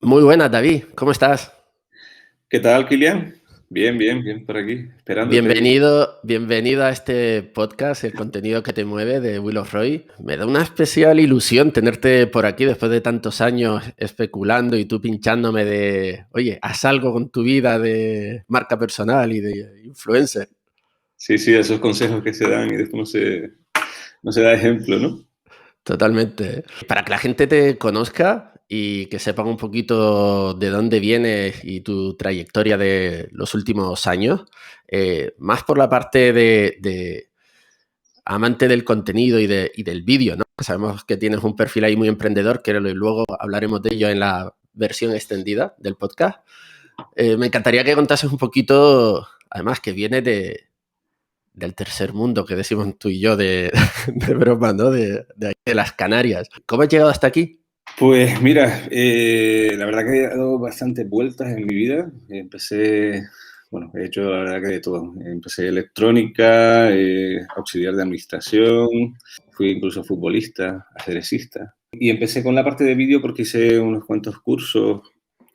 Muy buenas, David. ¿Cómo estás? ¿Qué tal, Kilian? Bien, bien, bien por aquí, esperándote ahí. Bienvenido a este podcast, el contenido que te mueve de Will of Roy. Me da una especial ilusión tenerte por aquí después de tantos años especulando y tú pinchándome oye, haz algo con tu vida de marca personal y de influencer. Sí, sí, esos consejos que se dan y después no se da ejemplo, ¿no? Totalmente. Para que la gente te conozca y que sepan un poquito de dónde vienes y tu trayectoria de los últimos años, más por la parte de amante del contenido y del vídeo, ¿no? Sabemos que tienes un perfil ahí muy emprendedor, que luego hablaremos de ello en la versión extendida del podcast. Me encantaría que contases un poquito, además que viene del tercer mundo que decimos tú y yo de broma, ¿no? De ahí de las Canarias. ¿Cómo has llegado hasta aquí? Pues mira, la verdad que he dado bastantes vueltas en mi vida. Bueno, he hecho la verdad que de todo. Empecé electrónica, auxiliar de administración, fui incluso futbolista, ajedrecista. Y empecé con la parte de vídeo porque hice unos cuantos cursos,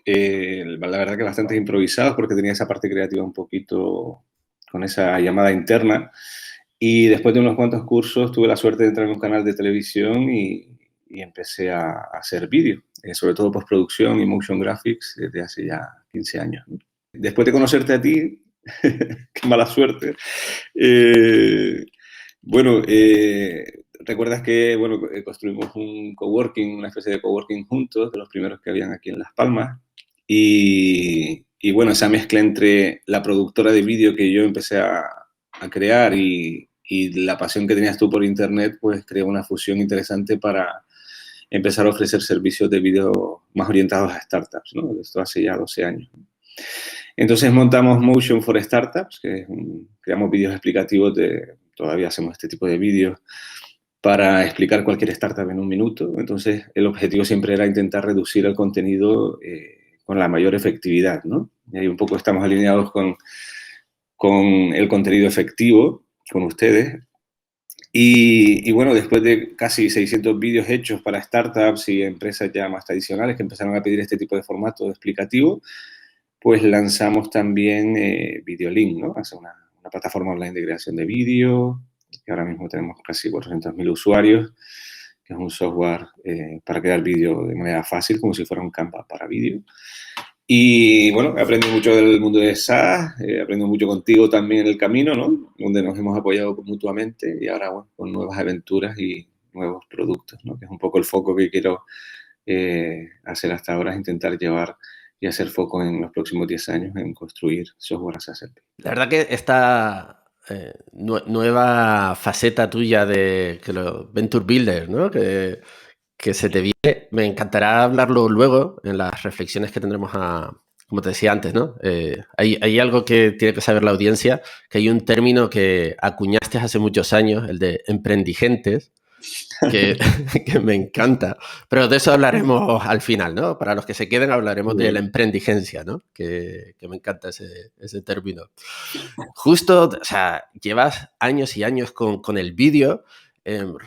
la verdad que bastante improvisados porque tenía esa parte creativa un poquito con esa llamada interna. Y después de unos cuantos cursos tuve la suerte de entrar en un canal de televisión y empecé a hacer vídeo, sobre todo postproducción y motion graphics desde hace ya 15 años, ¿no? Después de conocerte a ti, qué mala suerte, eh, bueno, recuerdas que bueno, construimos un coworking, una especie de coworking juntos, de los primeros que habían aquí en Las Palmas, y bueno, esa mezcla entre la productora de vídeo que yo empecé a crear y la pasión que tenías tú por internet, pues creó una fusión interesante para empezar a ofrecer servicios de vídeo más orientados a startups, ¿no? Esto hace ya 12 años. Entonces montamos Motion for Startups, creamos vídeos explicativos todavía hacemos este tipo de vídeos para explicar cualquier startup en un minuto. Entonces el objetivo siempre era intentar reducir el contenido con la mayor efectividad, ¿no? Y ahí un poco estamos alineados con el contenido efectivo, con ustedes. Y bueno, después de casi 600 vídeos hechos para startups y empresas ya más tradicionales que empezaron a pedir este tipo de formato explicativo, pues lanzamos también Videolink, ¿no? Es una plataforma online de creación de vídeo, que ahora mismo tenemos casi 400.000 usuarios, que es un software para crear vídeo de manera fácil, como si fuera un Canva para vídeo. Y bueno, he aprendido mucho del mundo de SaaS, he aprendido mucho contigo también en el camino, ¿no? Donde nos hemos apoyado mutuamente y ahora, bueno, con nuevas aventuras y nuevos productos, ¿no? Que es un poco el foco que quiero hacer hasta ahora, es intentar llevar y hacer foco en los próximos 10 años en construir software as a service. La verdad que esta nueva faceta tuya de que Venture Builder, ¿no? Que se te viene, me encantará hablarlo luego en las reflexiones que tendremos como te decía antes, ¿no? Hay algo que tiene que saber la audiencia, que hay un término que acuñaste hace muchos años, el de emprendigentes, que, que me encanta. Pero de eso hablaremos al final, ¿no? Para los que se queden hablaremos de la Bueno, emprendigencia, ¿no? Que me encanta ese término. Justo, o sea, llevas años y años con el vídeo.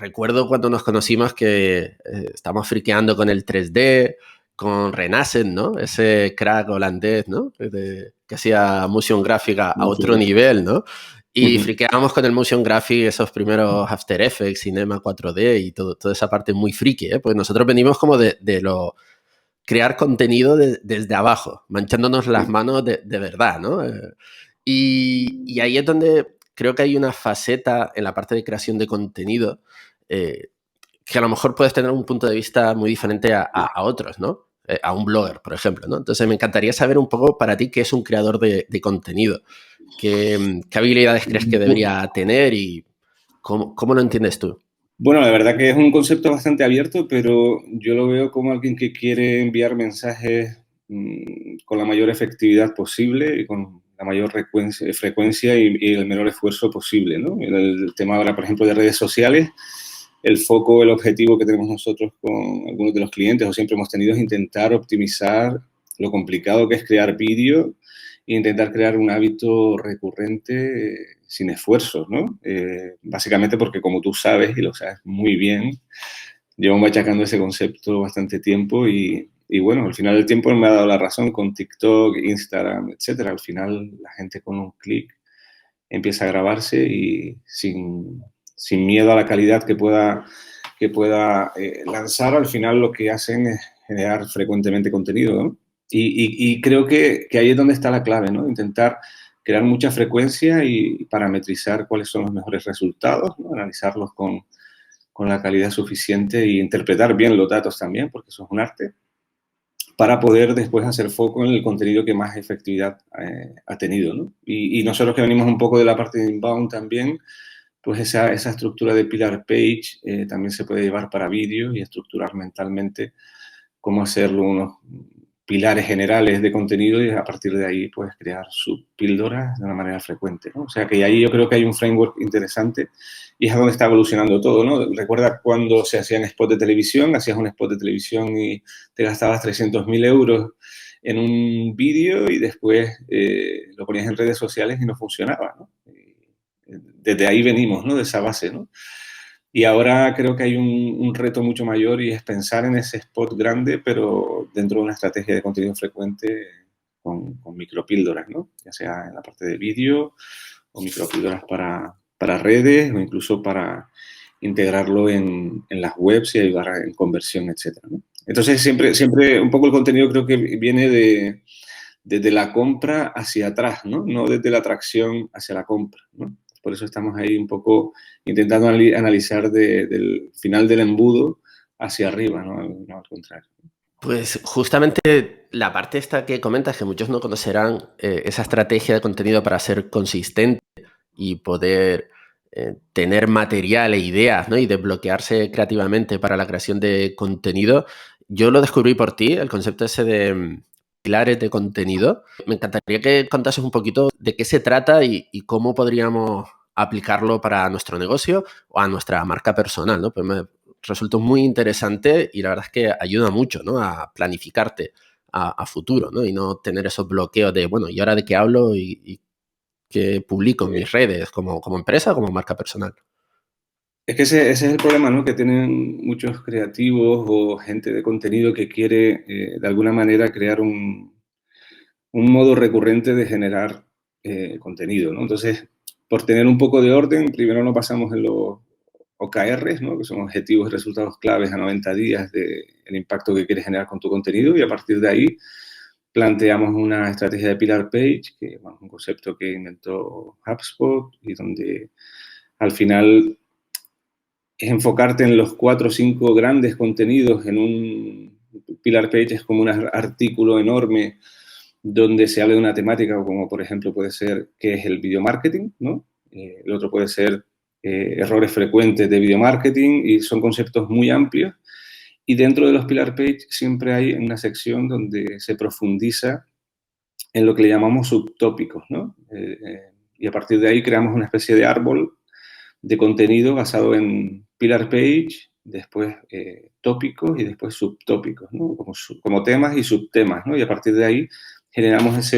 Recuerdo cuando nos conocimos que estábamos friqueando con el 3D, con Renascent, ¿no? Ese crack holandés, ¿no? Que hacía motion gráfica a otro nivel, ¿no? Y friqueábamos con el motion graphic esos primeros After Effects, Cinema 4D y toda esa parte muy friki, ¿eh? Pues nosotros venimos como de lo crear contenido desde abajo, manchándonos las manos de verdad, ¿no? Y ahí es donde creo que hay una faceta en la parte de creación de contenido eh, que a lo mejor puedes tener un punto de vista muy diferente a otros, ¿no? A un blogger, por ejemplo, ¿no? Entonces me encantaría saber un poco para ti qué es un creador de contenido, qué habilidades crees que debería tener y cómo lo entiendes tú. Bueno, la verdad que es un concepto bastante abierto, pero yo lo veo como alguien que quiere enviar mensajes con la mayor efectividad posible y con la mayor frecuencia y el menor esfuerzo posible, ¿no? El tema ahora, por ejemplo, de redes sociales, el foco, el objetivo que tenemos nosotros con algunos de los clientes o siempre hemos tenido es intentar optimizar lo complicado que es crear vídeo e intentar crear un hábito recurrente sin esfuerzos, ¿no? Básicamente porque, como tú sabes y lo sabes muy bien, llevo machacando ese concepto bastante tiempo Y bueno, al final del tiempo me ha dado la razón con TikTok, Instagram, etcétera. Al final la gente con un clic empieza a grabarse y sin miedo a la calidad que pueda lanzar, al final lo que hacen es generar frecuentemente contenido, ¿no? Y creo que ahí es donde está la clave, ¿no? Intentar crear mucha frecuencia y parametrizar cuáles son los mejores resultados, ¿no? Analizarlos con la calidad suficiente e interpretar bien los datos también, porque eso es un arte, para poder después hacer foco en el contenido que más efectividad ha tenido, ¿no? Y nosotros que venimos un poco de la parte de inbound también, pues esa estructura de pillar page también se puede llevar para vídeo y estructurar mentalmente cómo hacerlo unos pilares generales de contenido y a partir de ahí puedes crear subpíldoras de una manera frecuente, ¿no? O sea que ahí yo creo que hay un framework interesante y es a donde está evolucionando todo, ¿no? Recuerda cuando se hacían spots de televisión, hacías un spot de televisión y te gastabas 300.000 euros en un vídeo y después lo ponías en redes sociales y no funcionaba, ¿no? Desde ahí venimos, ¿no? De esa base, ¿no? Y ahora creo que hay un reto mucho mayor y es pensar en ese spot grande, pero dentro de una estrategia de contenido frecuente con micropíldoras, ¿no? Ya sea en la parte de vídeo o micropíldoras para redes o incluso para integrarlo en las webs y ayudar en conversión, etcétera, ¿no? Entonces, siempre un poco el contenido creo que viene desde la compra hacia atrás, ¿no? No desde la atracción hacia la compra, ¿no? Por eso estamos ahí un poco intentando analizar del final del embudo hacia arriba, ¿no? No al contrario. Pues justamente la parte esta que comentas, que muchos no conocerán, esa estrategia de contenido para ser consistente y poder tener material e ideas, ¿no? Y desbloquearse creativamente para la creación de contenido. Yo lo descubrí por ti, el concepto ese de pilares de contenido. Me encantaría que contases un poquito de qué se trata y cómo podríamos aplicarlo para nuestro negocio o a nuestra marca personal, ¿no? Pues me resultó muy interesante y la verdad es que ayuda mucho, ¿no? A planificarte a futuro, ¿no? Y no tener esos bloqueos de, bueno, ¿y ahora de qué hablo y qué publico en mis redes como empresa o como marca personal? Es que ese es el problema, ¿no? Que tienen muchos creativos o gente de contenido que quiere, de alguna manera, crear un modo recurrente de generar contenido, ¿no? Entonces, por tener un poco de orden, primero nos pasamos en los OKRs, ¿no? Que son objetivos y resultados claves a 90 días del impacto que quieres generar con tu contenido y a partir de ahí planteamos una estrategia de pillar page, que bueno, es un concepto que inventó HubSpot y donde al final es enfocarte en los 4 o 5 grandes contenidos en un pillar page, es como un artículo enorme donde se habla de una temática como por ejemplo puede ser qué es el video marketing, ¿no? El otro puede ser errores frecuentes de video marketing y son conceptos muy amplios y dentro de los pillar page siempre hay una sección donde se profundiza en lo que le llamamos subtópicos, ¿no? Y a partir de ahí creamos una especie de árbol de contenido basado en pillar page, después tópicos y después subtópicos, ¿no? Como temas y subtemas, ¿no? Y a partir de ahí generamos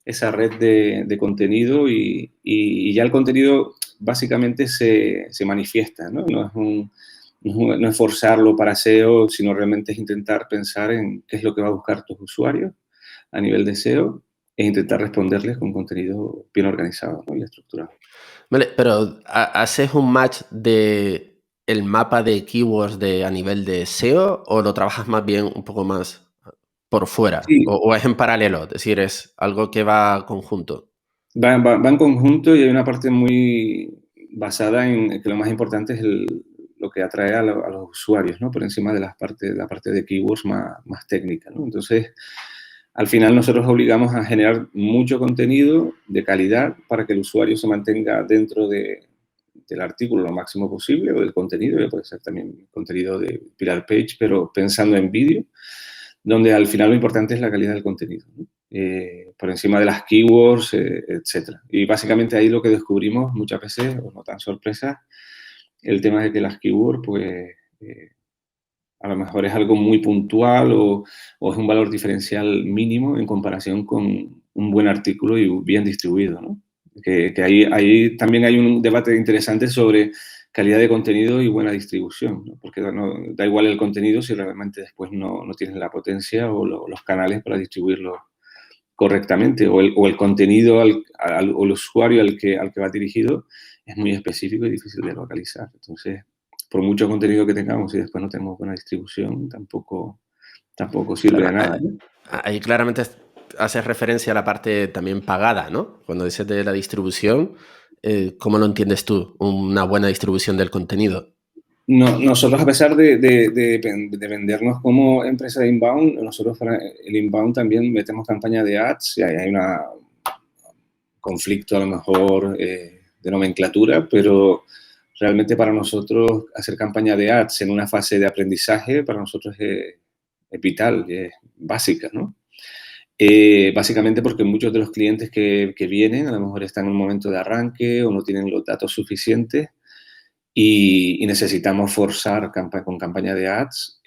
esa red de contenido y ya el contenido básicamente se manifiesta, ¿no? No es forzarlo para SEO, sino realmente es intentar pensar en qué es lo que va a buscar tus usuarios a nivel de SEO e intentar responderles con contenido bien organizado, ¿no? Y estructurado. Vale, pero ¿haces un match de el mapa de keywords a nivel de SEO o lo trabajas más bien un poco más por fuera? Sí, O es en paralelo? Es decir, es algo que va conjunto. va en conjunto y hay una parte muy basada en que lo más importante es lo que atrae a los usuarios, ¿no? Por encima de la parte de keywords más técnica, ¿no? Entonces, al final nosotros obligamos a generar mucho contenido de calidad para que el usuario se mantenga dentro del artículo lo máximo posible o del contenido, que puede ser también contenido de pillar page, pero pensando en vídeo, donde al final lo importante es la calidad del contenido, ¿no? Por encima de las keywords, etcétera. Y básicamente ahí lo que descubrimos muchas veces, o no tan sorpresa, el tema de que las keywords, pues, a lo mejor es algo muy puntual o es un valor diferencial mínimo en comparación con un buen artículo y bien distribuido, ¿no? Que ahí también hay un debate interesante sobre calidad de contenido y buena distribución, ¿no? Porque da igual el contenido si realmente después no tienes la potencia o los canales para distribuirlo correctamente, o el contenido o el usuario al que va dirigido es muy específico y difícil de localizar. Entonces, por mucho contenido que tengamos y después no tenemos buena distribución, tampoco sirve Claro, de nada, ¿no? ahí claramente haces referencia a la parte también pagada, ¿no? Cuando dices de la distribución, ¿cómo lo entiendes tú? Una buena distribución del contenido. No, nosotros, a pesar de vendernos como empresa de inbound, nosotros para el inbound también metemos campaña de ads y hay un conflicto a lo mejor de nomenclatura, pero realmente para nosotros hacer campaña de ads en una fase de aprendizaje para nosotros es vital, es básica, ¿no? Básicamente porque muchos de los clientes que vienen a lo mejor están en un momento de arranque o no tienen los datos suficientes y necesitamos forzar con campaña de ads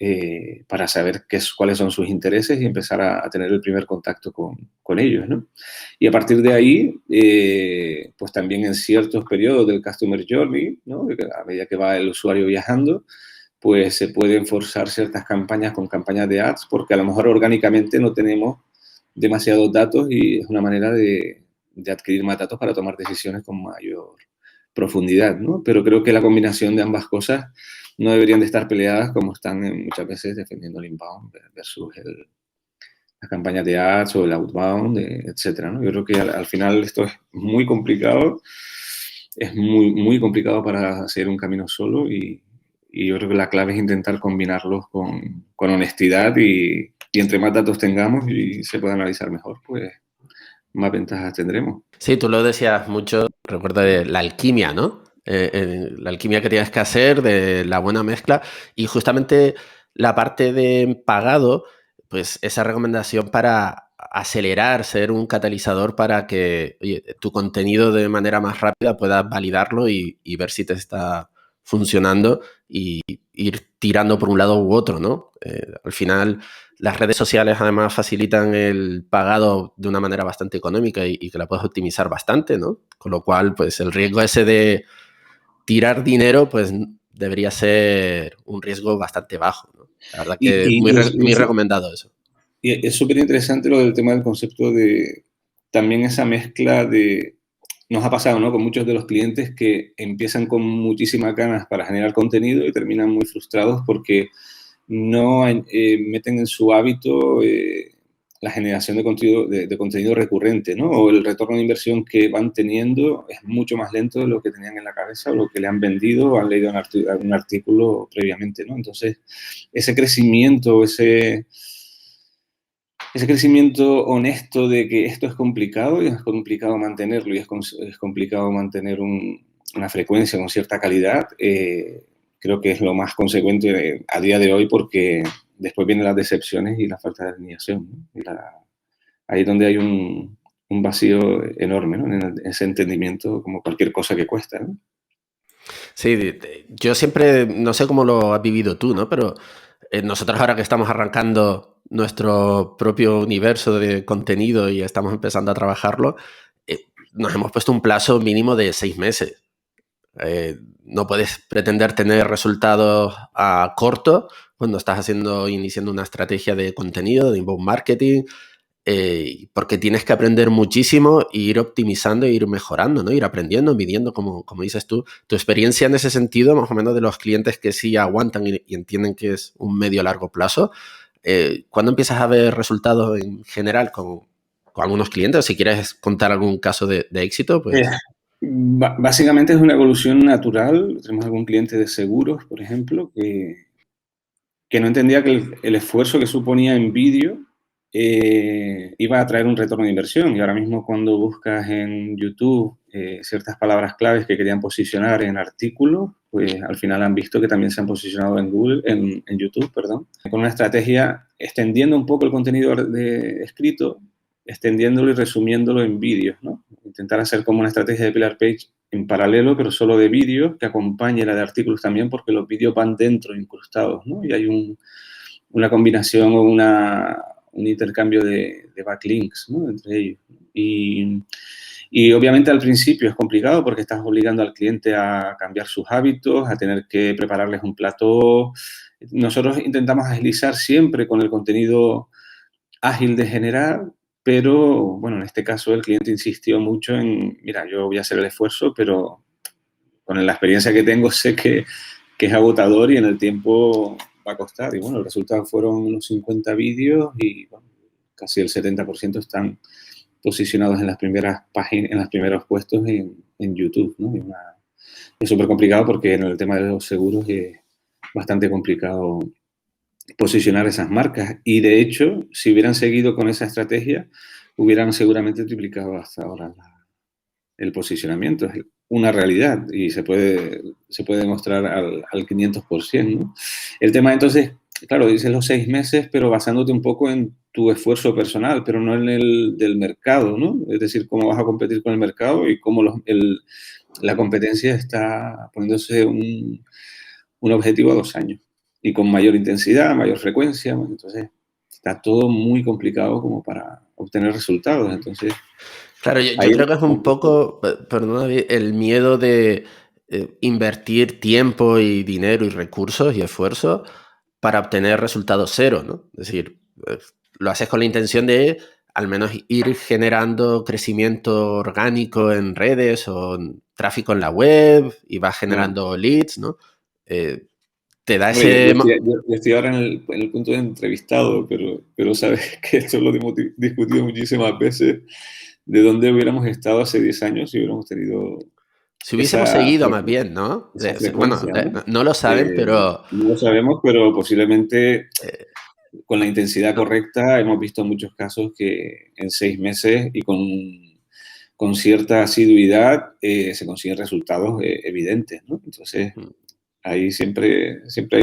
para saber cuáles son sus intereses y empezar a tener el primer contacto con ellos, ¿no? Y a partir de ahí, pues también en ciertos periodos del Customer Journey, ¿no? A medida que va el usuario viajando, pues se pueden forzar ciertas campañas con campañas de ads porque a lo mejor orgánicamente no tenemos demasiados datos y es una manera de adquirir más datos para tomar decisiones con mayor profundidad, ¿no? Pero creo que la combinación de ambas cosas no deberían de estar peleadas como están muchas veces defendiendo el inbound versus las campañas de ads o el outbound, etcétera, ¿no? Yo creo que al final esto es muy complicado, es muy, muy complicado para hacer un camino solo y yo creo que la clave es intentar combinarlos con honestidad y entre más datos tengamos y se pueda analizar mejor, pues más ventajas tendremos. Sí, tú lo decías mucho, recuerdo de la alquimia, ¿no? La alquimia que tienes que hacer, de la buena mezcla y justamente la parte de pagado, pues esa recomendación para acelerar, ser un catalizador para que oye, tu contenido de manera más rápida puedas validarlo y ver si te está funcionando y ir tirando por un lado u otro, ¿no? Al final las redes sociales además facilitan el pagado de una manera bastante económica y que la puedes optimizar bastante, ¿no? Con lo cual, pues el riesgo ese de tirar dinero, pues debería ser un riesgo bastante bajo, ¿no? La verdad que Y, muy, y muy es, recomendado eso. y es súper interesante lo del tema del concepto de también esa mezcla de, nos ha pasado, ¿no? Con muchos de los clientes que empiezan con muchísimas ganas para generar contenido y terminan muy frustrados porque no meten en su hábito la generación de contenido recurrente, ¿no? O el retorno de inversión que van teniendo es mucho más lento de lo que tenían en la cabeza o lo que le han vendido o han leído en un artículo previamente, ¿no? Entonces, ese crecimiento, ese crecimiento honesto de que esto es complicado y es complicado mantenerlo y es complicado mantener una frecuencia con cierta calidad, creo que es lo más consecuente a día de hoy porque después vienen las decepciones y la falta de alineación, ¿no? Ahí es donde hay un vacío enorme, ¿no? En ese entendimiento como cualquier cosa que cuesta, ¿no? Sí, yo siempre, no sé cómo lo has vivido tú, ¿no? Pero nosotros ahora que estamos arrancando nuestro propio universo de contenido y estamos empezando a trabajarlo, nos hemos puesto un plazo mínimo de 6 meses. No puedes pretender tener resultados a corto cuando estás iniciando una estrategia de contenido, de inbound marketing, porque tienes que aprender muchísimo e ir optimizando e ir mejorando, ¿no? Ir aprendiendo, midiendo, como dices tú. Tu experiencia en ese sentido, más o menos de los clientes que sí aguantan y entienden que es un medio a largo plazo, ¿cuándo empiezas a ver resultados en general con algunos clientes? O si quieres contar algún caso de éxito, Eh, pues... Básicamente es una evolución natural. Tenemos algún cliente de seguros, por ejemplo, que no entendía que el esfuerzo que suponía en vídeo iba a traer un retorno de inversión. Y ahora mismo cuando buscas en YouTube ciertas palabras claves que querían posicionar en artículos, pues al final han visto que también se han posicionado en Google, en YouTube, perdón, con una estrategia extendiendo un poco el contenido escrito, extendiéndolo y resumiéndolo en vídeos, ¿no? Intentar hacer como una estrategia de Pillar Page en paralelo, pero solo de vídeos, que acompañe la de artículos también, porque los vídeos van dentro, incrustados, ¿no? Y hay una combinación o un intercambio de backlinks, ¿no? Entre ellos. Y obviamente al principio es complicado porque estás obligando al cliente a cambiar sus hábitos, a tener que prepararles un plato. Nosotros intentamos agilizar siempre con el contenido ágil de generar, pero bueno, en este caso el cliente insistió mucho en, mira, yo voy a hacer el esfuerzo, pero con la experiencia que tengo sé que es agotador y en el tiempo va a costar. Y bueno, el resultado fueron unos 50 vídeos y bueno, casi el 70% están posicionados en las primeras páginas, en los primeros puestos en YouTube, ¿no? Es súper complicado porque en el tema de los seguros es bastante complicado posicionar esas marcas. Y de hecho, si hubieran seguido con esa estrategia, hubieran seguramente triplicado hasta ahora el posicionamiento. Es una realidad y se puede demostrar al 500%, ¿no? El tema entonces, claro, dices los 6 meses, pero basándote un poco en tu esfuerzo personal, pero no en el del mercado, ¿no? Es decir, cómo vas a competir con el mercado y cómo la competencia está poniéndose un objetivo a 2 años y con mayor intensidad, mayor frecuencia. Entonces, está todo muy complicado como para obtener resultados. Entonces, Claro, yo ahí creo que es un poco, perdona, David, el miedo de invertir tiempo y dinero y recursos y esfuerzo para obtener resultados cero, ¿no? Es decir, lo haces con la intención de al menos ir generando crecimiento orgánico en redes o en tráfico en la web y vas claro. generando leads, ¿no? Eh, te da Hombre, ese... yo estoy ahora en el punto de entrevistado, pero sabes que esto lo hemos discutido muchísimas veces, de dónde hubiéramos estado hace 10 años si hubiéramos tenido Si hubiésemos esa, seguido más bien, ¿no? esa Bueno, frecuencia, ¿no? no lo saben, pero... No lo sabemos, pero posiblemente eh, con la intensidad correcta hemos visto muchos casos que en 6 meses y con cierta asiduidad se consiguen resultados evidentes, ¿no? Entonces, ahí siempre hay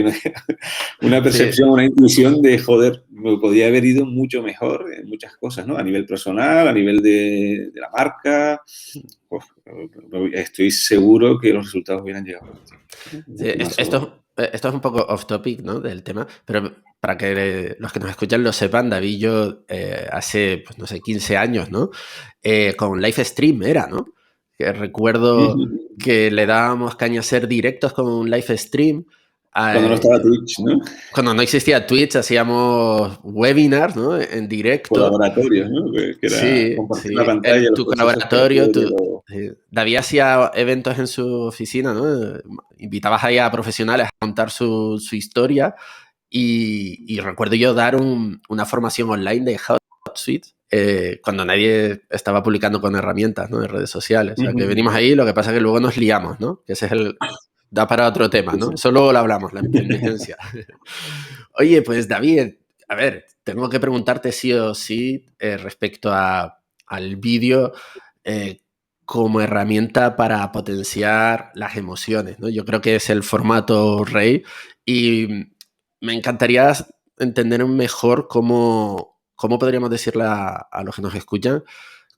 una sí, percepción, una intuición de, joder, me podía haber ido mucho mejor en muchas cosas, ¿no? A nivel personal, a nivel de la marca. Uf, estoy seguro que los resultados hubieran llegado antes, ¿no? sí, Mucho más solo. esto es un poco off topic, ¿no? Del tema, pero para que los que nos escuchan lo sepan, David y yo hace, pues no sé, 15 años, ¿no? Con live stream era, ¿no? Que recuerdo que le dábamos caña a hacer directos con un live stream. Cuando no estaba Twitch, ¿no? Cuando no existía Twitch, hacíamos webinars, ¿no? En O directo. laboratorios, ¿no? Que era Sí, compartir la sí. pantalla, los Tu procesos colaboratorio, creativos de los... sí. David hacía eventos en su oficina, ¿no? Invitabas ahí a profesionales a contar su historia y recuerdo yo dar una formación online de HotSuite cuando nadie estaba publicando con herramientas, ¿no? En redes sociales. O sea, que venimos ahí, lo que pasa es que luego nos liamos, ¿no? Que ese es el... Da para otro tema, Sí, ¿no? sí. Eso luego lo hablamos, la empetencia. Oye, pues David, a ver, tengo que preguntarte sí o sí respecto al vídeo eh, como herramienta para potenciar las emociones, ¿no? Yo creo que es el formato rey y me encantaría entender mejor cómo podríamos decirle a los que nos escuchan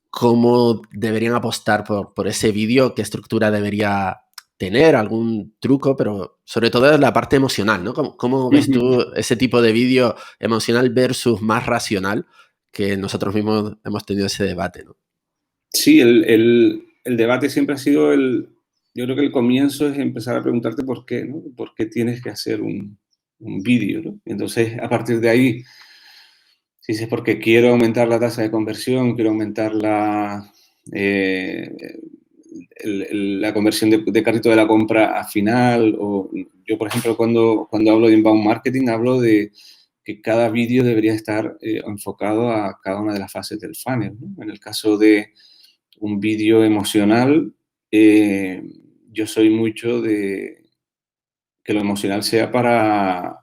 cómo deberían apostar por ese vídeo, qué estructura debería tener, algún truco, pero sobre todo es la parte emocional, ¿no? ¿Cómo ves tú ese tipo de vídeo emocional versus más racional? Que nosotros mismos hemos tenido ese debate, ¿no? Sí, el debate siempre ha sido yo creo que el comienzo es empezar a preguntarte por qué, ¿no? ¿Por qué tienes que hacer un vídeo, ¿no? Entonces, a partir de ahí, si es porque quiero aumentar la tasa de conversión, quiero aumentar eh, la conversión de carrito de la compra a final, o yo, por ejemplo, cuando hablo de inbound marketing, hablo de que cada vídeo debería estar enfocado a cada una de las fases del funnel, ¿no? En el caso de un vídeo emocional, yo soy mucho de que lo emocional sea para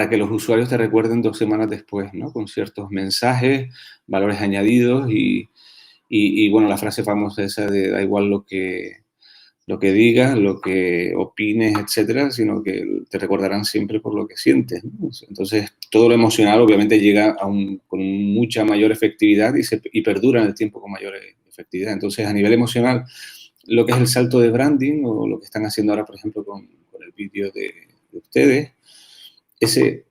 que los usuarios te recuerden 2 semanas después, ¿no? Con ciertos mensajes, valores añadidos y, bueno, la frase famosa esa de da igual lo que digas, lo que opines, etcétera, sino que te recordarán siempre por lo que sientes, ¿no? Entonces, todo lo emocional obviamente llega con mucha mayor efectividad y perdura en el tiempo con mayor efectividad. Entonces, a nivel emocional, lo que es el salto de branding o lo que están haciendo ahora, por ejemplo, con el vídeo de ustedes, ese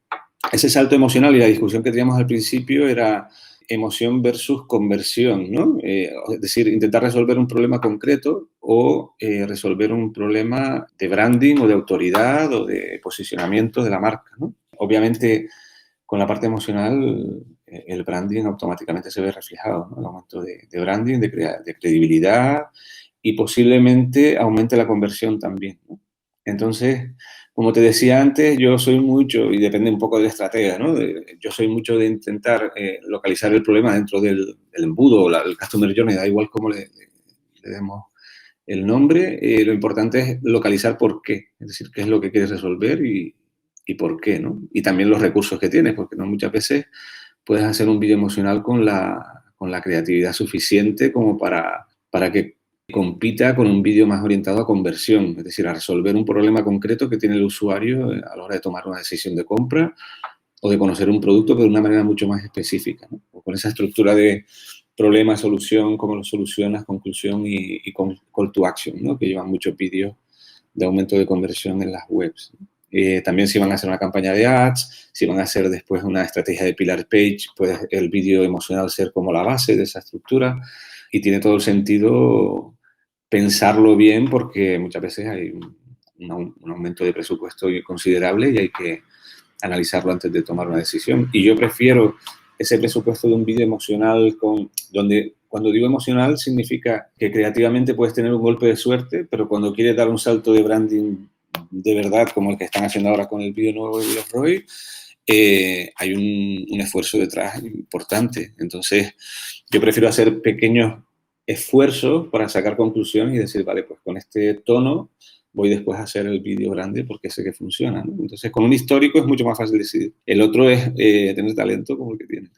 salto emocional y la discusión que teníamos al principio era emoción versus conversión, ¿no? Es decir, intentar resolver un problema concreto o resolver un problema de branding o de autoridad o de posicionamiento de la marca, ¿no? Obviamente, con la parte emocional, el branding automáticamente se ve reflejado, ¿no? El aumento de branding, de credibilidad y posiblemente aumente la conversión también, ¿no? Entonces, como te decía antes, yo soy mucho, y depende un poco de la estrategia, ¿no? Yo soy mucho de intentar localizar el problema dentro del embudo o el customer journey, da igual cómo le demos el nombre. Lo importante es localizar por qué, es decir, qué es lo que quieres resolver y por qué, ¿no? Y también los recursos que tienes, porque no muchas veces puedes hacer un vídeo emocional con la creatividad suficiente como para que compita con un vídeo más orientado a conversión, es decir, a resolver un problema concreto que tiene el usuario a la hora de tomar una decisión de compra o de conocer un producto, pero de una manera mucho más específica, ¿no? O con esa estructura de problema, solución, cómo lo solucionas, conclusión y call to action, ¿no? Que llevan muchos vídeos de aumento de conversión en las webs. También si van a hacer una campaña de ads, si van a hacer después una estrategia de pillar page, puede el vídeo emocional ser como la base de esa estructura y tiene todo el sentido pensarlo bien porque muchas veces hay un aumento de presupuesto considerable y hay que analizarlo antes de tomar una decisión. Y yo prefiero ese presupuesto de un vídeo emocional donde cuando digo emocional significa que creativamente puedes tener un golpe de suerte, pero cuando quieres dar un salto de branding de verdad, como el que están haciendo ahora con el vídeo nuevo de Roy, hay un esfuerzo detrás importante. Entonces, yo prefiero hacer pequeños esfuerzos para sacar conclusiones y decir, vale, pues con este tono voy después a hacer el vídeo grande porque sé que funciona, ¿no? Entonces, con un histórico es mucho más fácil decidir. El otro es tener talento como el que tiene.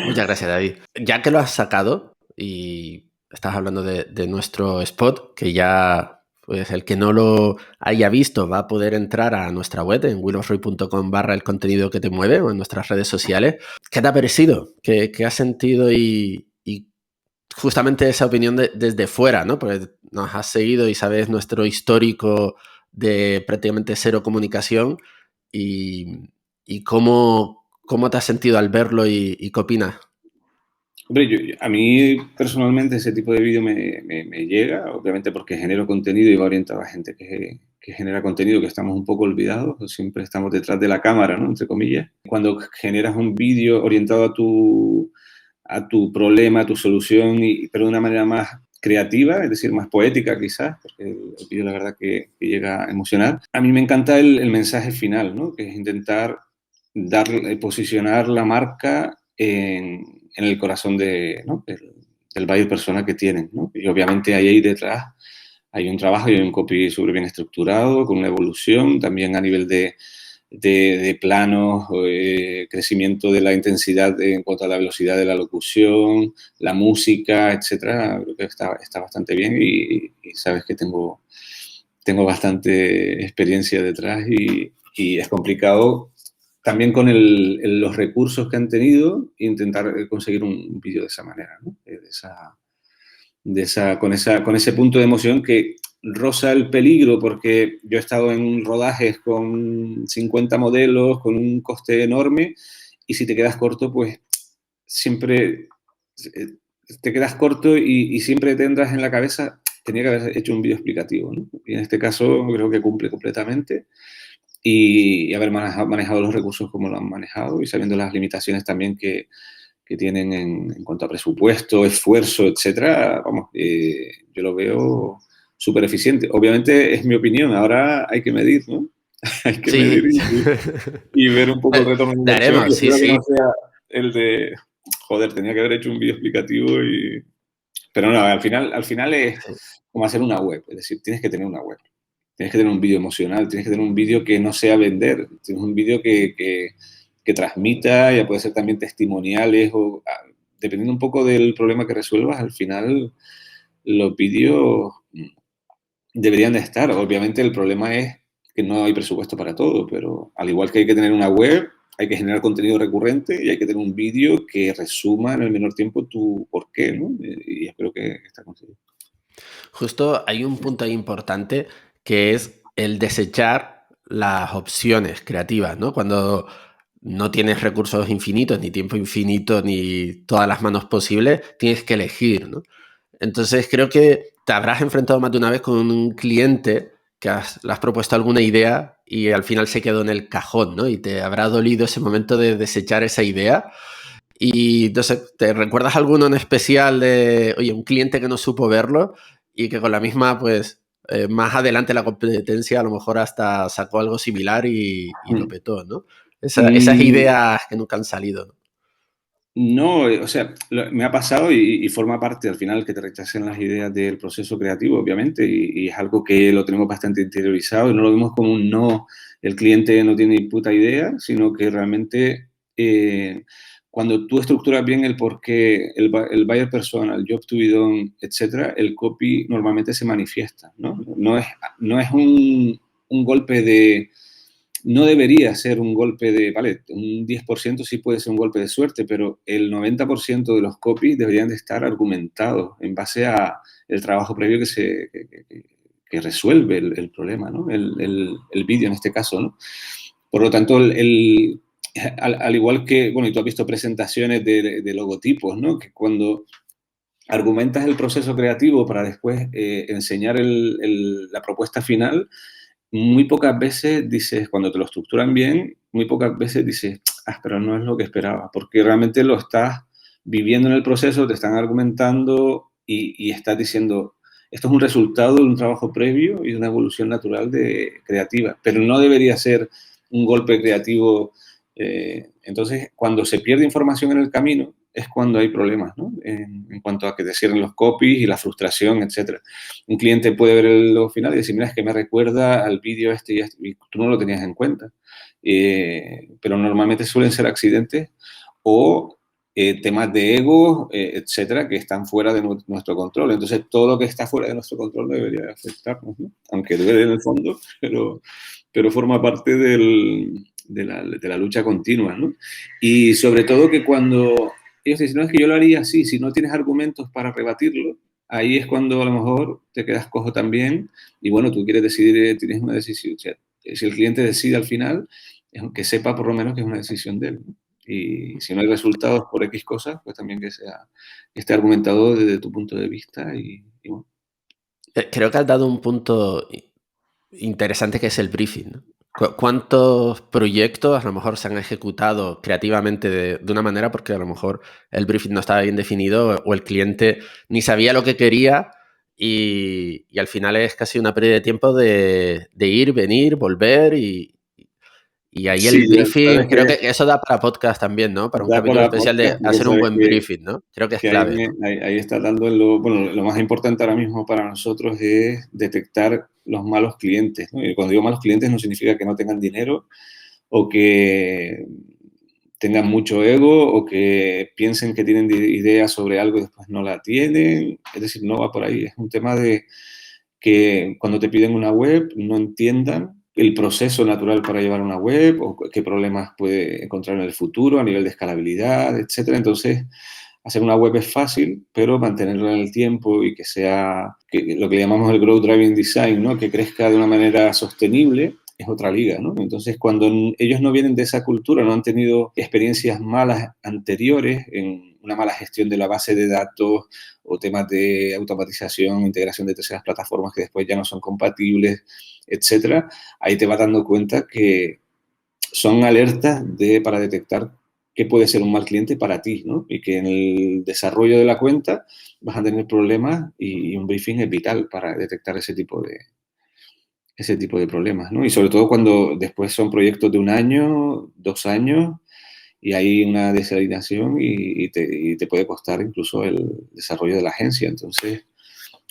Muchas gracias, David. Ya que lo has sacado y estás hablando de nuestro spot, que ya, pues el que no lo haya visto va a poder entrar a nuestra web en willofroy.com/el contenido que te mueve o en nuestras redes sociales. ¿Qué te ha parecido? ¿Qué has sentido y justamente esa opinión desde fuera, ¿no? Porque nos has seguido y sabes nuestro histórico de prácticamente cero comunicación y cómo te has sentido al verlo y qué opinas. Hombre, a mí personalmente ese tipo de vídeo me llega, obviamente porque genero contenido y va orientado a gente que genera contenido, que estamos un poco olvidados, siempre estamos detrás de la cámara, ¿no? Entre comillas. Cuando generas un vídeo orientado a tu problema, a tu solución, pero de una manera más creativa, es decir, más poética quizás, porque el vídeo la verdad que llega a emocionar. A mí me encanta el mensaje final, ¿no? Que es intentar posicionar la marca en el corazón ¿no? del buyer persona que tienen, ¿no? Y obviamente ahí detrás hay un trabajo y hay un copy súper bien estructurado, con una evolución, también a nivel de planos, crecimiento de la intensidad en cuanto a la velocidad de la locución, la música, etcétera. Creo que está bastante bien y sabes que tengo bastante experiencia detrás y es complicado también con los recursos que han tenido intentar conseguir un vídeo de esa manera, ¿no? Con ese punto de emoción que roza el peligro, porque yo he estado en rodajes con 50 modelos, con un coste enorme, y si te quedas corto, pues siempre te quedas corto y siempre tendrás en la cabeza, tenía que haber hecho un vídeo explicativo, ¿no? Y en este caso creo que cumple completamente y haber manejado los recursos como lo han manejado y sabiendo las limitaciones también que tienen en cuanto a presupuesto, esfuerzo, etcétera, vamos, yo lo veo súper eficiente. Obviamente es mi opinión, ahora hay que medir, ¿no? Hay que medir Sí, y ver un poco el retorno de le inversión y haremos, sí, espero que no sí. sea el de, joder, tenía que haber hecho un vídeo explicativo Pero no, al final es como hacer una web, es decir, tienes que tener una web. Tienes que tener un vídeo emocional, tienes que tener un vídeo que no sea vender, tienes un vídeo que transmita, ya puede ser también testimoniales o dependiendo un poco del problema que resuelvas, al final los vídeos deberían de estar. Obviamente el problema es que no hay presupuesto para todo, pero al igual que hay que tener una web, hay que generar contenido recurrente y hay que tener un vídeo que resuma en el menor tiempo tu por qué, ¿no? Y espero que está conseguido. Justo hay un punto ahí importante que es el desechar las opciones creativas, ¿no? Cuando no tienes recursos infinitos, ni tiempo infinito, ni todas las manos posibles, tienes que elegir, ¿no? Entonces creo que te habrás enfrentado más de una vez con un cliente que le has propuesto alguna idea y al final se quedó en el cajón, ¿no? Y te habrá dolido ese momento de desechar esa idea. Y entonces, ¿te recuerdas alguno en especial de, oye, un cliente que no supo verlo y que con la misma, pues, más adelante la competencia a lo mejor hasta sacó algo similar y lo petó, ¿no? Esas Mm, ideas que nunca han salido, ¿no? No, o sea, me ha pasado y forma parte al final que te rechacen las ideas del proceso creativo, obviamente, y es algo que lo tenemos bastante interiorizado y no lo vemos como un no, el cliente no tiene ni puta idea, sino que realmente cuando tú estructuras bien el porqué, el buyer persona, el job to be done, etcétera, el copy normalmente se manifiesta, ¿no? No es un golpe de no debería ser un golpe de, vale, un 10% sí puede ser un golpe de suerte, pero el 90% de los copies deberían de estar argumentados en base a el trabajo previo que resuelve el problema, ¿no? El vídeo en este caso, ¿no? Por lo tanto, al igual que, bueno, y tú has visto presentaciones de logotipos, ¿no? Que cuando argumentas el proceso creativo para después enseñar la propuesta final, muy pocas veces dices, cuando te lo estructuran bien, muy pocas veces dices, pero no es lo que esperaba, porque realmente lo estás viviendo en el proceso, te están argumentando y estás diciendo, esto es un resultado de un trabajo previo y de una evolución natural creativa, pero no debería ser un golpe creativo. Entonces, cuando se pierde información en el camino, es cuando hay problemas, ¿no? En cuanto a que te cierren los copies y la frustración, etcétera. Un cliente puede ver el logo final y decir, mira, es que me recuerda al vídeo y tú no lo tenías en cuenta. Pero normalmente suelen ser accidentes o temas de ego, etcétera, que están fuera de nuestro control. Entonces, todo lo que está fuera de nuestro control debería afectarnos, ¿no? Aunque duele en el fondo, pero forma parte de la lucha continua, ¿no? Y sobre todo que cuando ellos dicen, no, es que yo lo haría así, si no tienes argumentos para rebatirlo, ahí es cuando a lo mejor te quedas cojo también y bueno, tú quieres decidir, tienes una decisión. O sea, si el cliente decide al final, que sepa por lo menos que es una decisión de él, ¿no? Y si no hay resultados por X cosas, pues también que esté argumentado desde tu punto de vista y bueno. Creo que has dado un punto interesante que es el briefing, ¿no? ¿Cuántos proyectos a lo mejor se han ejecutado creativamente de una manera porque a lo mejor el briefing no estaba bien definido o el cliente ni sabía lo que quería y al final es casi una pérdida de tiempo de ir, venir, volver y ahí el Sí, ya briefing, sabes creo que que eso da para podcast también, ¿no? Para un da capítulo para especial de podcast, porque hacer un sabes buen briefing, ¿no? Creo que es que ahí, clave, ¿no? ahí está dando bueno, lo más importante ahora mismo para nosotros es detectar los malos clientes, ¿no? Y cuando digo malos clientes no significa que no tengan dinero o que tengan mucho ego o que piensen que tienen ideas sobre algo y después no la tienen. Es decir, no va por ahí. Es un tema de que cuando te piden una web no entiendan el proceso natural para llevar una web o qué problemas puede encontrar en el futuro a nivel de escalabilidad, etcétera. Entonces, hacer una web es fácil, pero mantenerla en el tiempo y que sea lo que llamamos el Growth Driving Design, ¿no? Que crezca de una manera sostenible, es otra liga, ¿no? Entonces, cuando ellos no vienen de esa cultura, no han tenido experiencias malas anteriores en una mala gestión de la base de datos o temas de automatización, integración de terceras plataformas que después ya no son compatibles, etcétera, ahí te vas dando cuenta que son alertas para detectar qué puede ser un mal cliente para ti, ¿no? Y que en el desarrollo de la cuenta vas a tener problemas y un briefing es vital para detectar ese tipo de problemas, ¿no? Y sobre todo cuando después son proyectos de 1 año, 2 años y hay una desalineación y te puede costar incluso el desarrollo de la agencia. Entonces,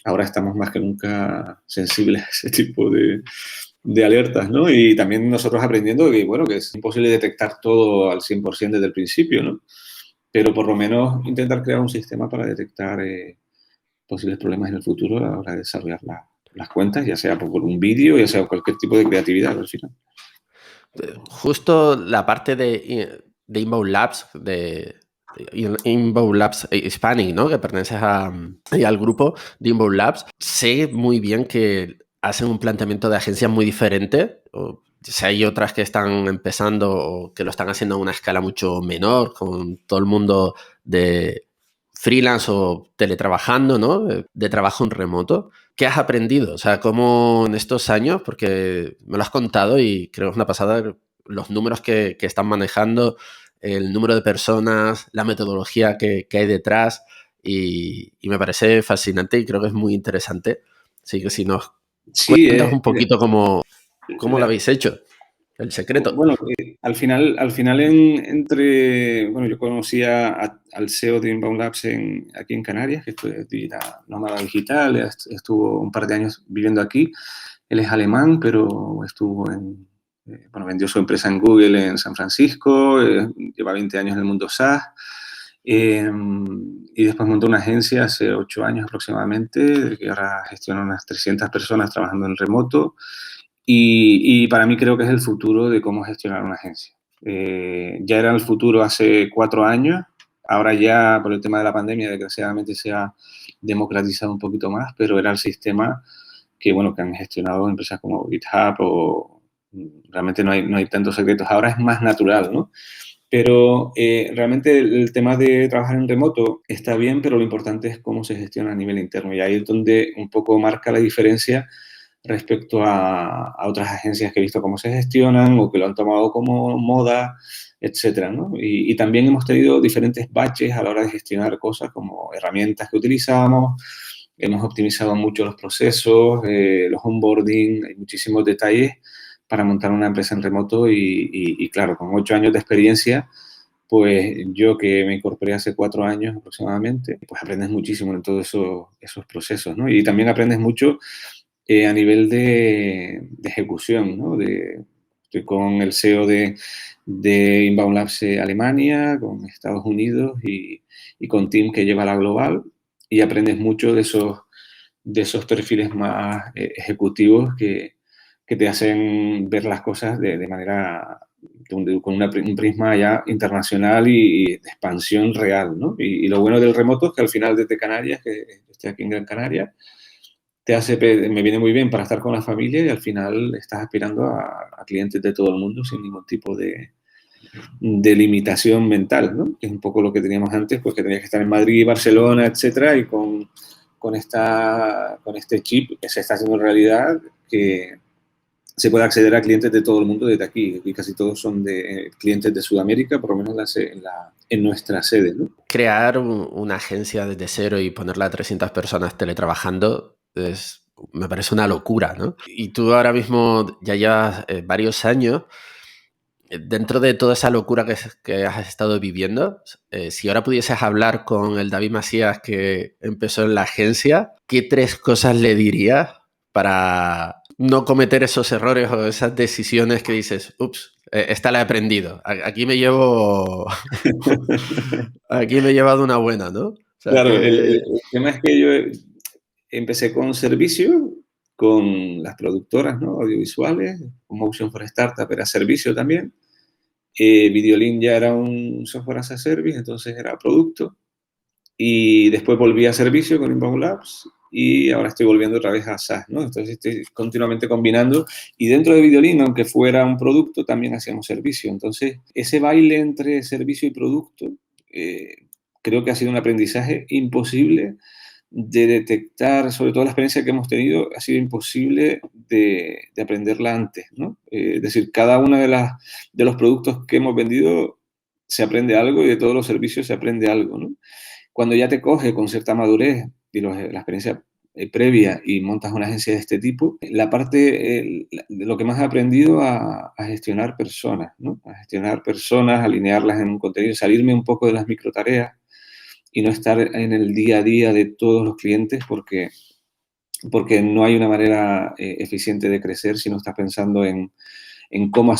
ahora estamos más que nunca sensibles a ese tipo de alertas, ¿no? Y también nosotros aprendiendo que, bueno, que es imposible detectar todo al 100% desde el principio, ¿no? Pero por lo menos intentar crear un sistema para detectar posibles problemas en el futuro a la hora de desarrollar las cuentas, ya sea por un vídeo, ya sea cualquier tipo de creatividad al final. Justo la parte de Inbound Labs, de Inbound Labs Hispanic, ¿no? Que perteneces al grupo de Inbound Labs. Sé muy bien que hacen un planteamiento de agencia muy diferente. Si hay otras que están empezando o que lo están haciendo a una escala mucho menor, con todo el mundo de freelance o teletrabajando, ¿no? De trabajo en remoto. ¿Qué has aprendido? O sea, ¿cómo en estos años? Porque me lo has contado y creo que es una pasada los números que están manejando, el número de personas, la metodología que hay detrás y me parece fascinante y creo que es muy interesante. Así que si nos Sí, cuentas un poquito cómo lo habéis hecho, el secreto. bueno, al final bueno, yo conocí al CEO de Inbound Labs aquí en Canarias, que era nómada digital, estuvo un par de años viviendo aquí. Él es alemán, pero bueno, vendió su empresa en Google en San Francisco, lleva 20 años en el mundo SaaS, y después montó una agencia hace 8 años aproximadamente, que ahora gestiona unas 300 personas trabajando en remoto. Y para mí creo que es el futuro de cómo gestionar una agencia. Ya era el futuro hace 4 años, ahora ya por el tema de la pandemia desgraciadamente se ha democratizado un poquito más, pero era el sistema que han gestionado empresas como GitHub o realmente no hay tantos secretos. Ahora es más natural, ¿no? Pero realmente el tema de trabajar en remoto está bien, pero lo importante es cómo se gestiona a nivel interno. Y ahí es donde un poco marca la diferencia respecto a otras agencias que he visto cómo se gestionan o que lo han tomado como moda, etcétera, ¿no? Y también hemos tenido diferentes baches a la hora de gestionar cosas como herramientas que utilizamos. Hemos optimizado mucho los procesos, los onboarding, hay muchísimos detalles para montar una empresa en remoto y claro, con 8 años de experiencia, pues yo que me incorporé hace 4 años aproximadamente, pues aprendes muchísimo en todos esos procesos, ¿no? Y también aprendes mucho a nivel de ejecución, ¿no? Estoy con el CEO de Inbound Labs Alemania, con Estados Unidos y con Tim que lleva la global y aprendes mucho de esos perfiles más ejecutivos que te hacen ver las cosas de manera, con un prisma ya internacional y de expansión real, ¿no? Y lo bueno del remoto es que al final desde Canarias, que estoy aquí en Gran Canaria, me viene muy bien para estar con la familia y al final estás aspirando a clientes de todo el mundo sin ningún tipo de limitación mental, ¿no? Que es un poco lo que teníamos antes, pues que tenías que estar en Madrid, Barcelona, etcétera, y con este chip que se está haciendo realidad, que se puede acceder a clientes de todo el mundo desde aquí, y casi todos son de clientes de Sudamérica, por lo menos en nuestra sede, ¿no? Crear una agencia desde cero y ponerla a 300 personas teletrabajando me parece una locura, ¿no? Y tú ahora mismo ya llevas varios años. Dentro de toda esa locura que has estado viviendo, si ahora pudieses hablar con el David Macías que empezó en la agencia, ¿qué 3 cosas le dirías para no cometer esos errores o esas decisiones que dices, ups, esta la he aprendido, aquí me llevo, aquí me he llevado una buena, ¿no? O sea, Claro, el que... tema es que yo empecé con servicio, con las productoras, ¿no? Audiovisuales, con Motion for Startup era servicio también. Videolin ya era un software as a service, entonces era producto. Y después volví a servicio con Inbound Labs y ahora estoy volviendo otra vez a SaaS, ¿no? Entonces estoy continuamente combinando y dentro de Videolin, aunque fuera un producto, también hacíamos servicio. Entonces, ese baile entre servicio y producto creo que ha sido un aprendizaje imposible de detectar, sobre todo la experiencia que hemos tenido, ha sido imposible de aprenderla antes, ¿no? Es decir, cada uno de los productos que hemos vendido se aprende algo y de todos los servicios se aprende algo, ¿no? Cuando ya te coge con cierta madurez y la experiencia previa y montas una agencia de este tipo, la parte, de lo que más he aprendido a gestionar personas, ¿no? A gestionar personas, alinearlas en un contenido, salirme un poco de las microtareas y no estar en el día a día de todos los clientes porque no hay una manera eficiente de crecer si no estás pensando en cómo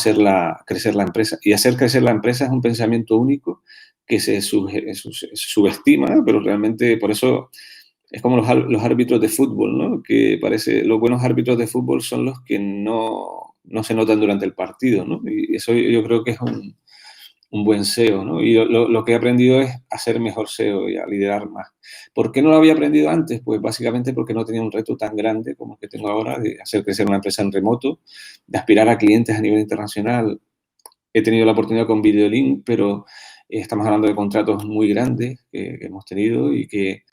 crecer la empresa. Y hacer crecer la empresa es un pensamiento único que se subestima, pero realmente por eso es como los árbitros de fútbol, ¿no? Que los buenos árbitros de fútbol son los que no se notan durante el partido, ¿no? Y eso yo creo que un buen SEO, ¿no? Y lo que he aprendido es a ser mejor SEO y a liderar más. ¿Por qué no lo había aprendido antes? Pues básicamente porque no tenía un reto tan grande como el que tengo ahora de hacer crecer una empresa en remoto, de aspirar a clientes a nivel internacional. He tenido la oportunidad con Videolink, pero estamos hablando de contratos muy grandes que hemos tenido y que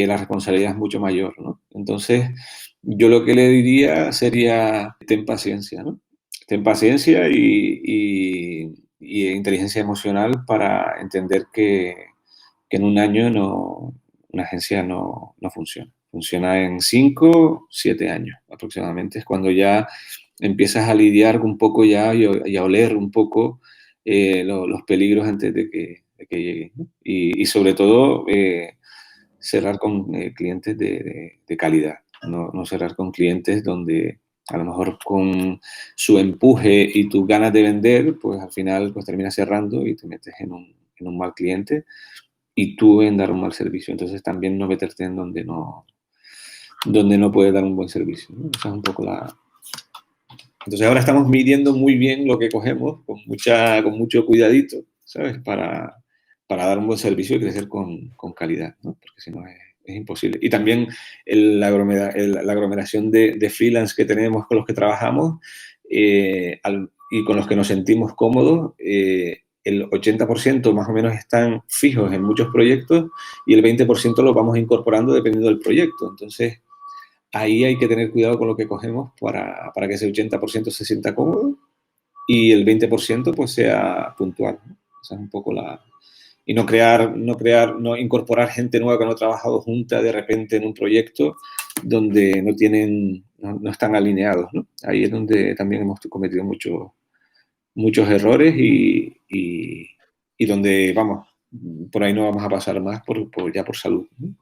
la responsabilidad es mucho mayor, ¿no? Entonces, yo lo que le diría sería, ten paciencia, ¿no? Ten paciencia y inteligencia emocional para entender que en un año una agencia no funciona. Funciona en 5, 7 años aproximadamente. Es cuando ya empiezas a lidiar un poco ya y a oler un poco los peligros antes de que lleguen, ¿no? Y sobre todo cerrar con clientes de calidad, no cerrar con clientes donde a lo mejor con su empuje y tus ganas de vender, pues al final pues terminas cerrando y te metes en un mal cliente y tú en dar un mal servicio. Entonces también no meterte en donde no puedes dar un buen servicio, ¿no? Esa es un poco la... Entonces ahora estamos midiendo muy bien lo que cogemos con mucho cuidadito, ¿sabes? Para dar un buen servicio y crecer con calidad, ¿no? Porque si no es imposible. Y también la aglomeración de freelance que tenemos con los que trabajamos y con los que nos sentimos cómodos, el 80% más o menos están fijos en muchos proyectos y el 20% los vamos incorporando dependiendo del proyecto. Entonces, ahí hay que tener cuidado con lo que cogemos para que ese 80% se sienta cómodo y el 20% pues sea puntual, ¿no? Esa es un poco la... Y no incorporar gente nueva que no ha trabajado junta de repente en un proyecto donde no están alineados, ¿no? Ahí es donde también hemos cometido muchos errores y donde, vamos, por ahí no vamos a pasar más ya por salud, ¿no?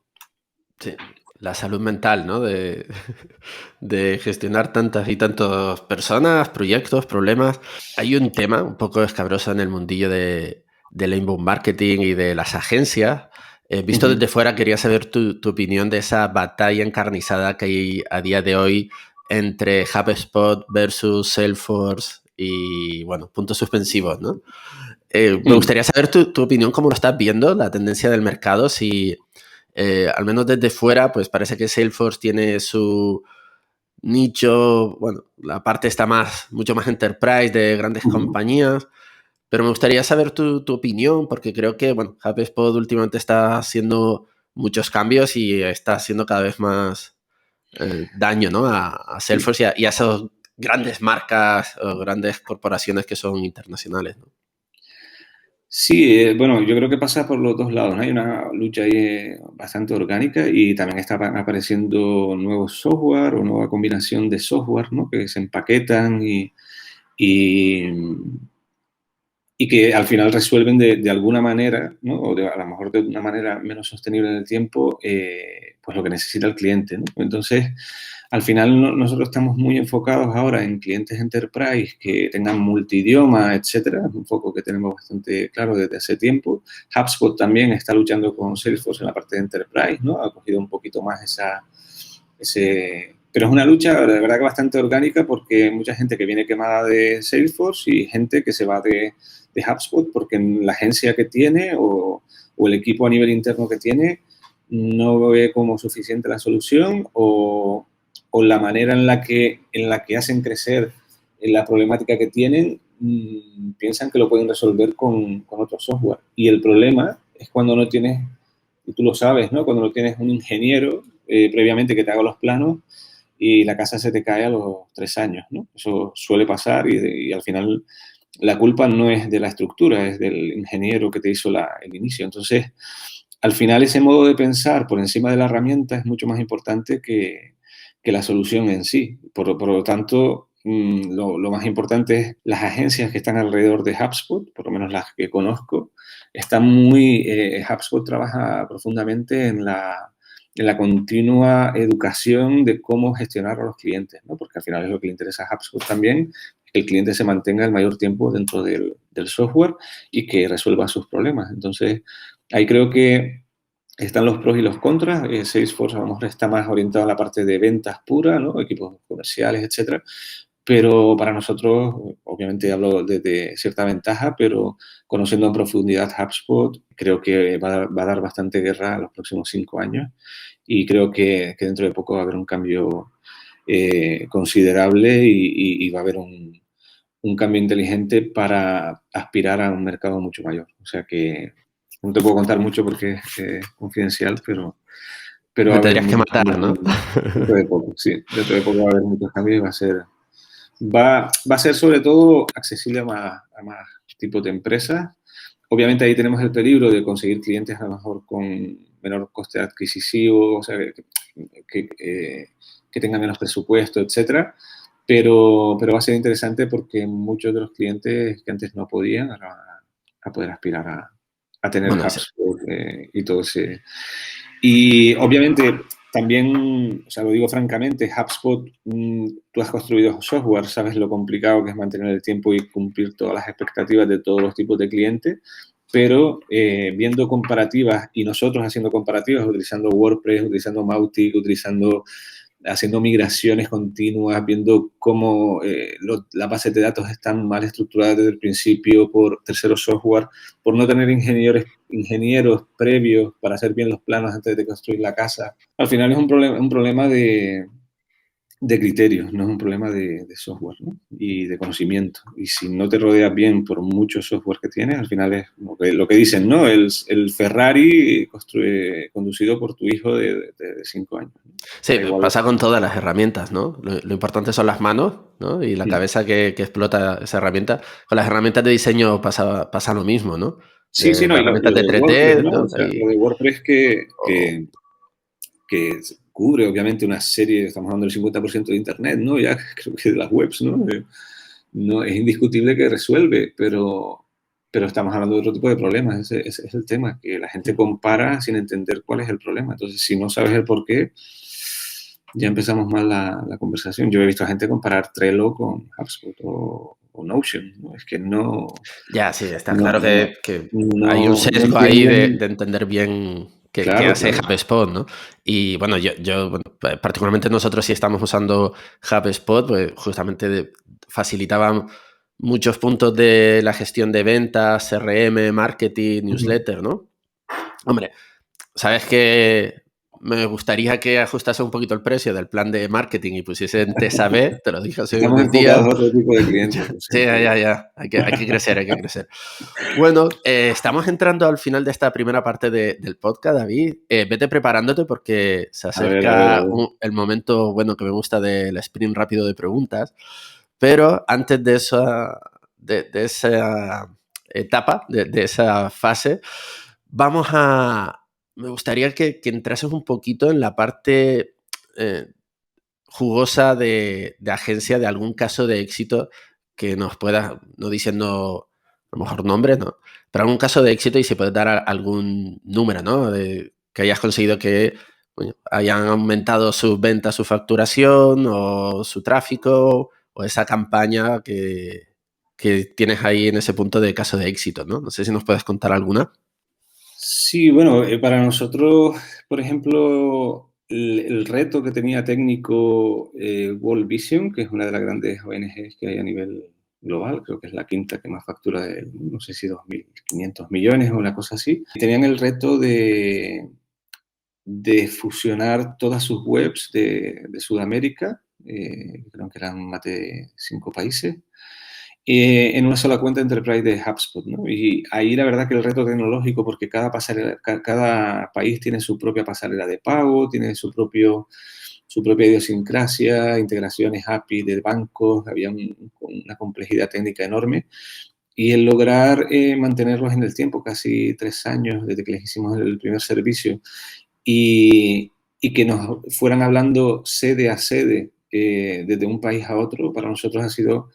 Sí, la salud mental, ¿no? De gestionar tantas y tantas personas, proyectos, problemas. Hay un tema un poco escabroso en el mundillo del inbound marketing y de las agencias. Visto Uh-huh. desde fuera, quería saber tu opinión de esa batalla encarnizada que hay a día de hoy entre HubSpot versus Salesforce y, bueno, puntos suspensivos, ¿no? Me gustaría saber tu opinión, cómo lo estás viendo, la tendencia del mercado, si al menos desde fuera, pues parece que Salesforce tiene su nicho, bueno, la parte está mucho más enterprise de grandes Uh-huh. compañías, pero me gustaría saber tu opinión, porque creo que, bueno, HubSpot últimamente está haciendo muchos cambios y está haciendo cada vez más daño, ¿no? A Sí. Salesforce y a esas grandes marcas o grandes corporaciones que son internacionales, ¿no? Sí, bueno, yo creo que pasa por los dos lados, ¿no? Hay una lucha ahí bastante orgánica y también están apareciendo nuevos software o nueva combinación de software, ¿no? Que se empaquetan y, y que al final resuelven de alguna manera, ¿no? O a lo mejor de una manera menos sostenible en el tiempo, pues lo que necesita el cliente, ¿no? Entonces, al final nosotros estamos muy enfocados ahora en clientes enterprise que tengan multidioma, etcétera, es un foco que tenemos bastante claro desde hace tiempo. HubSpot también está luchando con Salesforce en la parte de enterprise, ¿no? Ha cogido un poquito más pero es una lucha, de verdad, que bastante orgánica porque hay mucha gente que viene quemada de Salesforce y gente que se va de HubSpot porque la agencia que tiene o el equipo a nivel interno que tiene no ve como suficiente la solución o la manera en la que hacen crecer la problemática que tienen, piensan que lo pueden resolver con otro software. Y el problema es cuando no tienes, y tú lo sabes, ¿no? Cuando no tienes un ingeniero previamente que te haga los planos y la casa se te cae a los 3 años, ¿no? Eso suele pasar y al final la culpa no es de la estructura, es del ingeniero que te hizo el inicio. Entonces, al final ese modo de pensar por encima de la herramienta es mucho más importante que la solución en sí. Por lo tanto, lo más importante es las agencias que están alrededor de HubSpot, por lo menos las que conozco, están HubSpot trabaja profundamente en la continua educación de cómo gestionar a los clientes, ¿no? Porque al final es lo que le interesa a HubSpot también, que el cliente se mantenga el mayor tiempo dentro del software y que resuelva sus problemas. Entonces, ahí creo que están los pros y los contras. Salesforce a lo mejor está más orientado a la parte de ventas pura, ¿no? Equipos comerciales, etcétera. pero para nosotros, obviamente hablo desde cierta ventaja, pero conociendo en profundidad HubSpot, creo que va a dar bastante guerra a los próximos 5 años y creo que dentro de poco va a haber un cambio considerable y va a haber un cambio inteligente para aspirar a un mercado mucho mayor. O sea que no te puedo contar mucho porque es confidencial, pero va Me a haber tendrías que muchos matar, cambios ¿no? dentro de poco, sí. Dentro de poco va a haber muchos cambios y va a ser sobre todo accesible a más tipos de empresas. Obviamente ahí tenemos el peligro de conseguir clientes a lo mejor con menor coste adquisitivo, o sea, que tengan menos presupuesto, etcétera. Pero va a ser interesante porque muchos de los clientes que antes no podían ahora van a poder aspirar a tener Bueno, HubSpot y todo ese. Y obviamente también, o sea, lo digo francamente, HubSpot, tú has construido software, sabes lo complicado que es mantener el tiempo y cumplir todas las expectativas de todos los tipos de clientes, pero viendo comparativas y nosotros haciendo comparativas, utilizando WordPress, utilizando Mautic, haciendo migraciones continuas, viendo cómo las bases de datos están mal estructuradas desde el principio por terceros software, por no tener ingenieros previos para hacer bien los planos antes de construir la casa. Al final es un problema de criterios, no es un problema de software, ¿no? Y de conocimiento. Y si no te rodeas bien por mucho software que tienes, al final es lo que dicen, ¿no? El Ferrari conducido por tu hijo de 5 años, ¿no? sí, Da igual. pasa con todas las herramientas, ¿no? Lo importante son las manos, ¿no? Y la cabeza que explota esa herramienta. Con las herramientas de diseño pasa lo mismo, ¿no? Sí, sí, no, y Herramientas lo de de WordPress, 3D, ¿no? O ¿no? sea, lo de WordPress O- que cubre obviamente una serie, estamos hablando del 50% de Internet, ¿no? Ya creo que de las webs, ¿no? No, es indiscutible que resuelve, pero estamos hablando de otro tipo de problemas. Ese es el tema, que la gente compara sin entender cuál es el problema. Entonces, si no sabes el por qué, ya empezamos mal la conversación. Yo he visto a gente comparar Trello con HubSpot o Notion, ¿no? Es que Ya, sí, está no, claro no, que hay un no sesgo ahí entienden. de entender bien qué Claro, hace claro. HubSpot, ¿no? Y bueno, bueno, particularmente nosotros si estamos usando HubSpot, pues justamente facilitaba muchos puntos de la gestión de ventas, CRM, marketing, Ujú. newsletter, ¿no? Hombre, sabes que me gustaría que ajustase un poquito el precio del plan de marketing y pusiese en TESA B, te lo dije hace Estamos unos días. enfocados a otro tipo de clientes, lo Sí, siento. ya. Hay que crecer, hay que crecer. Bueno, estamos entrando al final de esta primera parte del podcast, David. Vete preparándote porque se A ver, a ver, a acerca ver. el momento bueno que me gusta del sprint rápido de preguntas. Pero antes de esa etapa, de esa fase, vamos a... Me gustaría que entrases un poquito en la parte eh, jugosa de agencia de algún caso de éxito que nos pueda, no diciendo a lo mejor nombres, ¿no? Pero algún caso de éxito y si puedes dar algún número, ¿no? De que hayas conseguido que coño, hayan aumentado sus ventas, su facturación o su tráfico o esa campaña que tienes ahí en ese punto de caso de éxito, ¿no? No sé si nos puedes contar alguna. Sí, bueno, para nosotros, por ejemplo, el reto que tenía técnico World Vision, que es una de las grandes ONGs que hay a nivel global, creo que es la quinta que más factura, no sé si 2.500 millones o una cosa así, tenían el reto de fusionar todas sus webs de Sudamérica, creo que eran más de 5 países, en una sola cuenta Enterprise de HubSpot, ¿no? Y ahí la verdad que el reto tecnológico, porque cada país tiene su propia pasarela de pago, tiene su propia idiosincrasia, integraciones API de bancos, había una complejidad técnica enorme. Y el lograr mantenerlos en el tiempo, casi 3 años desde que les hicimos el primer servicio, y que nos fueran hablando sede a sede desde un país a otro, para nosotros ha sido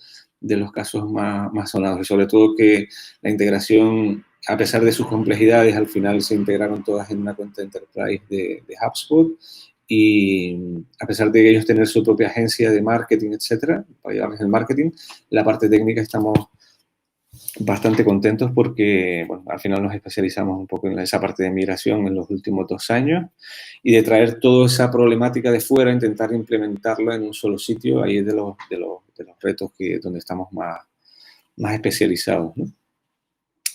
de los casos más sonados. Y sobre todo que la integración, a pesar de sus complejidades, al final se integraron todas en una cuenta Enterprise de HubSpot. Y a pesar de ellos tener su propia agencia de marketing, etcétera, para llevarles el marketing, la parte técnica estamos bastante contentos porque, bueno, al final nos especializamos un poco en esa parte de migración en los últimos 2 años y de traer toda esa problemática de fuera, intentar implementarla en un solo sitio, ahí es de los retos donde estamos más especializados, ¿no?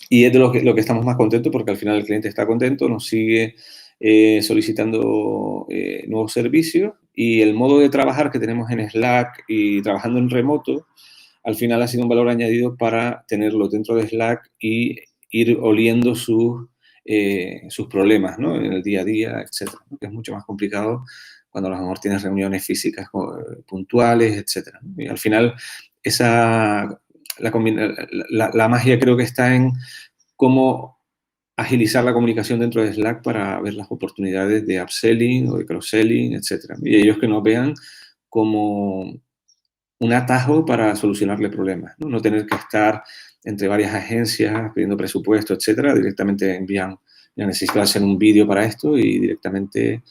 Y es de lo que estamos más contentos porque al final el cliente está contento, nos sigue solicitando nuevos servicios y el modo de trabajar que tenemos en Slack y trabajando en remoto, al final ha sido un valor añadido para tenerlo dentro de Slack y ir oliendo sus problemas, ¿no? En el día a día, etcétera, ¿no? Que es mucho más complicado cuando a lo mejor tienes reuniones físicas puntuales, etcétera, ¿no? Y al final esa, la magia creo que está en cómo agilizar la comunicación dentro de Slack para ver las oportunidades de upselling o de cross-selling, etcétera. Y ellos que nos vean como un atajo para solucionarle problemas, ¿no? No tener que estar entre varias agencias pidiendo presupuesto, etcétera. Directamente envían, ya necesito hacer un vídeo para esto y directamente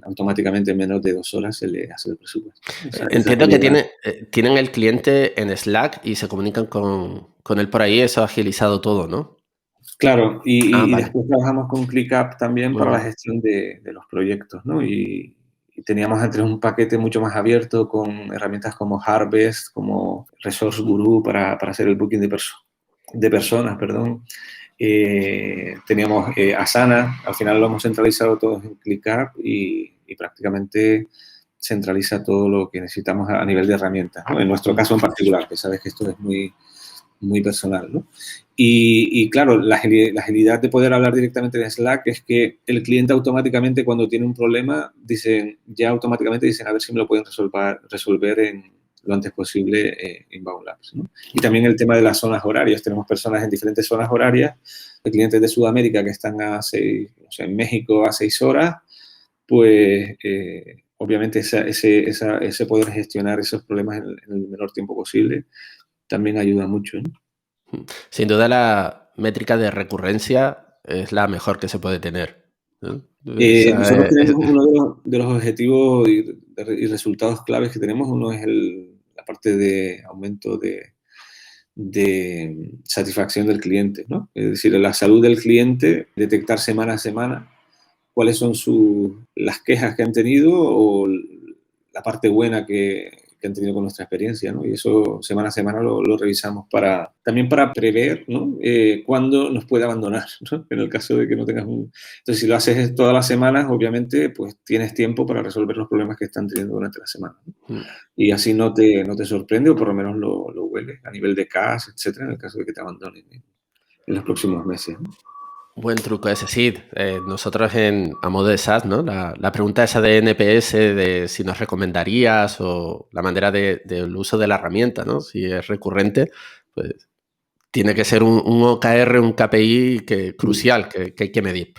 automáticamente en menos de 2 horas se le hace el presupuesto. Esa Entiendo que agilidad. tienen el cliente en Slack y se comunican con él por ahí, eso ha agilizado todo, ¿no? Claro, Ah, y vale, después trabajamos con ClickUp también muy para la bien. gestión de los proyectos, ¿no? Y teníamos antes un paquete mucho más abierto con herramientas como Harvest, como Resource Guru para hacer el booking de personas, perdón. Teníamos Asana, al final lo hemos centralizado todo en ClickUp y prácticamente centraliza todo lo que necesitamos a nivel de herramientas, ¿no? En nuestro caso en particular, que sabes que esto es muy personal, ¿no? Y claro, la agilidad de poder hablar directamente en Slack es que el cliente automáticamente cuando tiene un problema, ya automáticamente dicen a ver si me lo pueden resolver en lo antes posible Inbound Labs, ¿no? Y también el tema de las zonas horarias. Tenemos personas en diferentes zonas horarias, de clientes de Sudamérica que están no sé, en México a 6 horas, pues obviamente ese poder gestionar esos problemas en el menor tiempo posible también ayuda mucho, ¿no? Sin duda la métrica de recurrencia es la mejor que se puede tener, ¿no? Nosotros tenemos uno de los objetivos y resultados claves que tenemos. Uno es la parte de aumento de satisfacción del cliente, ¿no? Es decir, la salud del cliente, detectar semana a semana cuáles son las quejas que han tenido o la parte buena que han tenido con nuestra experiencia, ¿no? Y eso semana a semana lo revisamos también para prever, ¿no? Cuándo nos puede abandonar, ¿no? En el caso de que no tengas un... Entonces, si lo haces todas las semanas, obviamente, pues tienes tiempo para resolver los problemas que están teniendo durante la semana, ¿no? Y así no te sorprende o por lo menos lo hueles a nivel de cash, etcétera, en el caso de que te abandonen en los próximos meses, ¿no? buen truco ese, sí. Nosotros a modo de SaaS, ¿no? La pregunta esa de NPS, de si nos recomendarías o la manera del uso de la herramienta, ¿no? Si es recurrente, pues tiene que ser un OKR, un KPI crucial que hay que medir.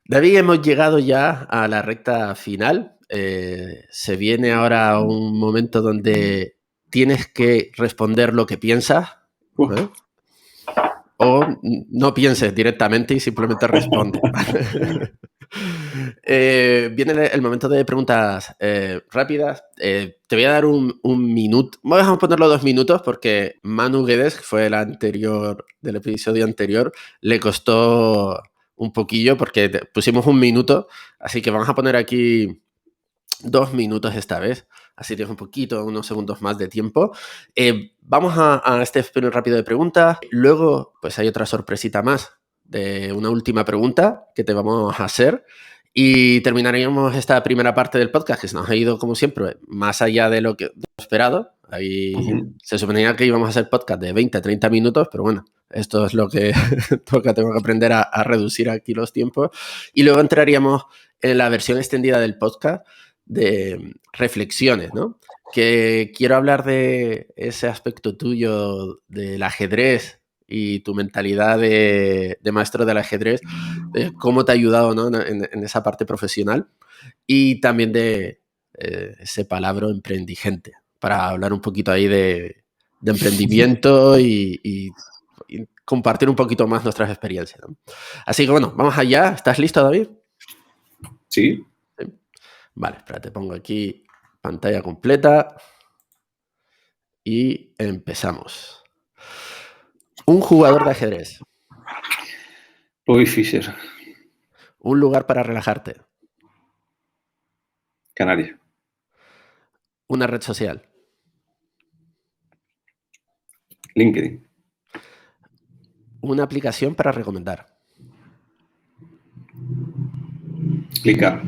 David, hemos llegado ya a la recta final. Se viene ahora un momento donde tienes que responder lo que piensas, ¿eh? O no pienses directamente y simplemente responde. Viene el momento de preguntas rápidas. Te voy a dar un minuto. Vamos a ponerlo 2 minutos porque Manu Guedes, que fue del episodio anterior, le costó un poquillo porque pusimos 1 minuto. Así que vamos a poner aquí 2 minutos esta vez. Así tienes unos segundos más de tiempo. Vamos a este espero rápido de preguntas. Luego, pues hay otra sorpresita más de una última pregunta que te vamos a hacer. Y terminaríamos esta primera parte del podcast, que se nos ha ido, como siempre, más allá de lo esperado. Ahí se suponía que íbamos a hacer podcast de 20 a 30 minutos, pero bueno, esto es lo que tengo que aprender a reducir aquí los tiempos. Y luego entraríamos en la versión extendida del podcast de reflexiones, ¿no? Que quiero hablar de ese aspecto tuyo del ajedrez y tu mentalidad de maestro del ajedrez, de cómo te ha ayudado, ¿no? en esa parte profesional y también de ese palabra emprendigente, para hablar un poquito ahí de emprendimiento y compartir un poquito más nuestras experiencias, ¿no? Así que bueno, vamos allá. ¿Estás listo, David? Sí. Sí. Vale, espérate, pongo aquí pantalla completa y empezamos. Un jugador de ajedrez. Bobby Fischer. Un lugar para relajarte. Canarias. Una red social. LinkedIn. Una aplicación para recomendar. ClickUp.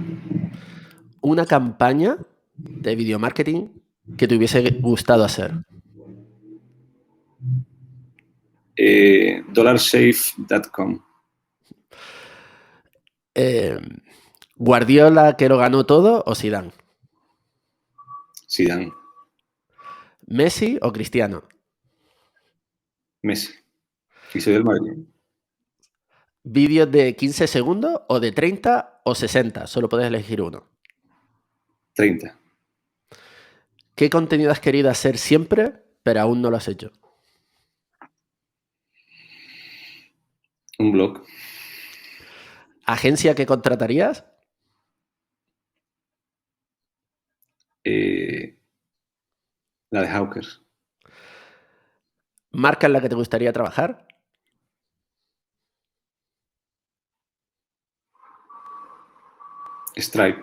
Una campaña de video marketing que te hubiese gustado hacer. $safe.com. ¿Guardiola que lo ganó todo o Zidane? Zidane. ¿Messi o Cristiano? Messi. Y soy del Madrid. ¿Vídeos de 15 segundos o de 30 o 60? Solo puedes elegir uno. 30. ¿Qué contenido has querido hacer siempre, pero aún no lo has hecho? Un blog. ¿Agencia que contratarías? La de Hawkers. ¿Marca en la que te gustaría trabajar? Stripe.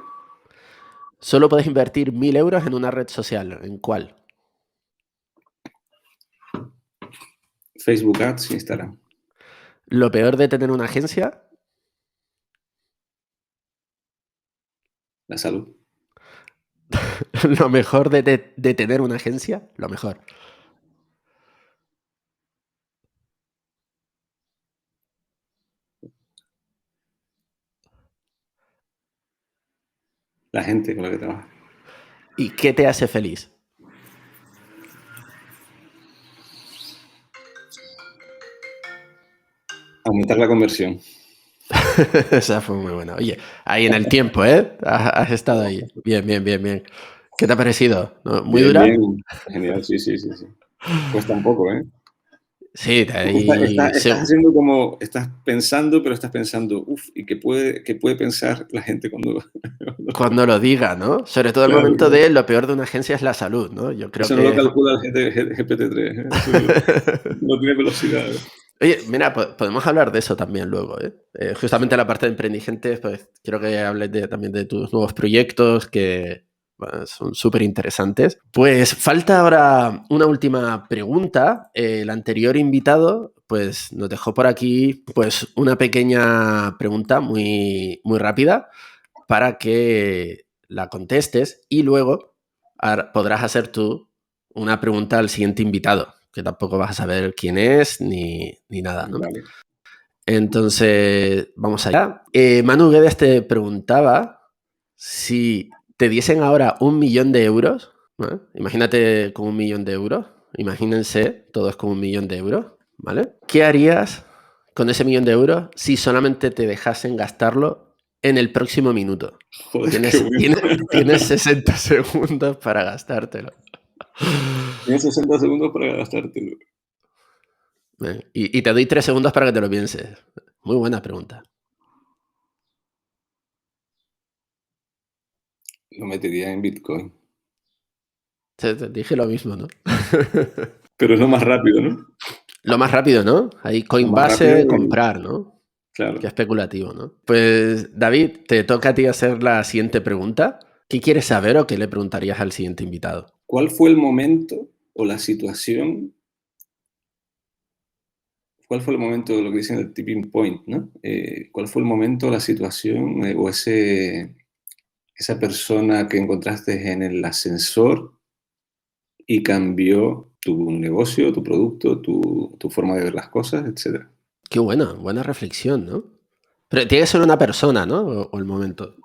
Solo puedes invertir 1.000 euros en una red social. ¿En cuál? Facebook Ads, Instagram. ¿Lo peor de tener una agencia? La salud. ¿Lo mejor de tener una agencia? Lo mejor. La gente con la que trabaja. ¿Y qué te hace feliz? Aumentar la conversión. Esa fue muy buena. Oye, ahí en el tiempo, ¿eh? Has estado ahí. Bien, bien, bien, bien. ¿Qué te ha parecido? ¿No? ¿Muy Bien, dura? bien. Genial, sí. Cuesta un poco, ¿eh? Sí, Estás haciendo como, estás pensando, pero estás pensando, ¿y qué puede pensar la gente cuando lo diga, ¿no? Sobre todo el Claro, momento claro. de lo peor de una agencia es la salud, ¿no? Yo creo Eso no lo que... calcula el GPT-3, ¿eh? Eso no tiene velocidad. Oye, mira, podemos hablar de eso también luego, ¿eh? Justamente la parte de emprendimiento, pues quiero que hables también de tus nuevos proyectos que bueno, son súper interesantes. Pues falta ahora una última pregunta. El anterior invitado, pues nos dejó por aquí, pues una pequeña pregunta muy, muy rápida para que la contestes y luego podrás hacer tú una pregunta al siguiente invitado, que tampoco vas a saber quién es ni nada, ¿no? Vale. Entonces, vamos allá. Manu Guedes te preguntaba si te diesen ahora 1.000.000 de euros, ¿no? Imagínate con 1.000.000 de euros, imagínense todos con 1.000.000 de euros, ¿vale? ¿Qué harías con ese 1.000.000 de euros si solamente te dejasen gastarlo en el próximo minuto? Joder, qué bueno. Tienes 60 segundos para gastártelo. Tienes 60 segundos para gastártelo. Y te doy 3 segundos para que te lo pienses. Muy buena pregunta. Lo metería en Bitcoin. Te dije lo mismo, ¿no? Pero es lo más rápido, ¿no? Lo más rápido, ¿no? Ahí Lo más rápido Coinbase, comprar, ¿no? Claro. Qué especulativo, ¿no? Pues, David, te toca a ti hacer la siguiente pregunta. ¿Qué quieres saber o qué le preguntarías al siguiente invitado? ¿Cuál fue el momento o la situación? ¿Cuál fue el momento, lo que dicen el tipping point, ¿no? ¿Cuál fue el momento, la situación o esa persona que encontraste en el ascensor y cambió tu negocio, tu producto, tu forma de ver las cosas, etcétera? Qué buena reflexión, ¿no? Pero tiene que ser una persona, ¿no? O el momento.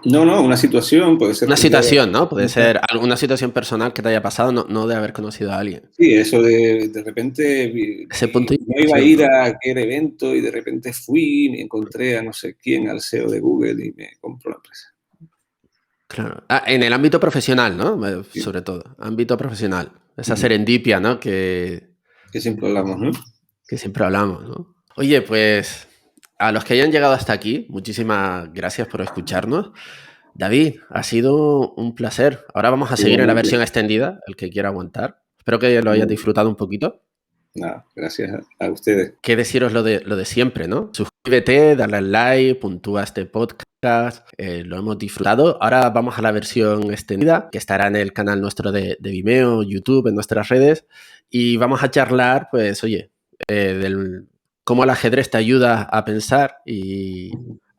No, una situación, puede ser Una que un día... situación, ¿no? Puede ser alguna situación personal que te haya pasado, no de haber conocido a alguien. Sí, eso de repente Ese punto de no iba a inflexión, ir ¿no? a aquel evento y de repente fui y me encontré a no sé quién, al CEO de Google y me compró la empresa. Claro. En el ámbito profesional, ¿no? Sí. Sobre todo, ámbito profesional. Esa serendipia, ¿no? Que siempre hablamos, ¿no? siempre hablamos, ¿no? Oye, pues a los que hayan llegado hasta aquí, muchísimas gracias por escucharnos. David, ha sido un placer. Ahora vamos a seguir en la Igualmente, versión extendida, el que quiera aguantar. Espero que lo hayas disfrutado un poquito. Nada, gracias a ustedes. ¿Qué deciros lo de siempre, ¿no? Suscríbete, dale al like, puntúa este podcast, lo hemos disfrutado. Ahora vamos a la versión extendida, que estará en el canal nuestro de Vimeo, YouTube, en nuestras redes, y vamos a charlar, pues, oye, del cómo el ajedrez te ayuda a pensar y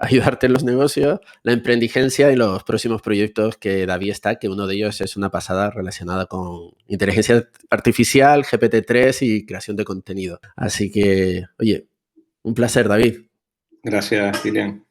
ayudarte en los negocios, la emprendigencia y los próximos proyectos que David está, que uno de ellos es una pasada relacionada con inteligencia artificial, GPT-3 y creación de contenido. Así que, oye, un placer, David. Gracias, Kilian.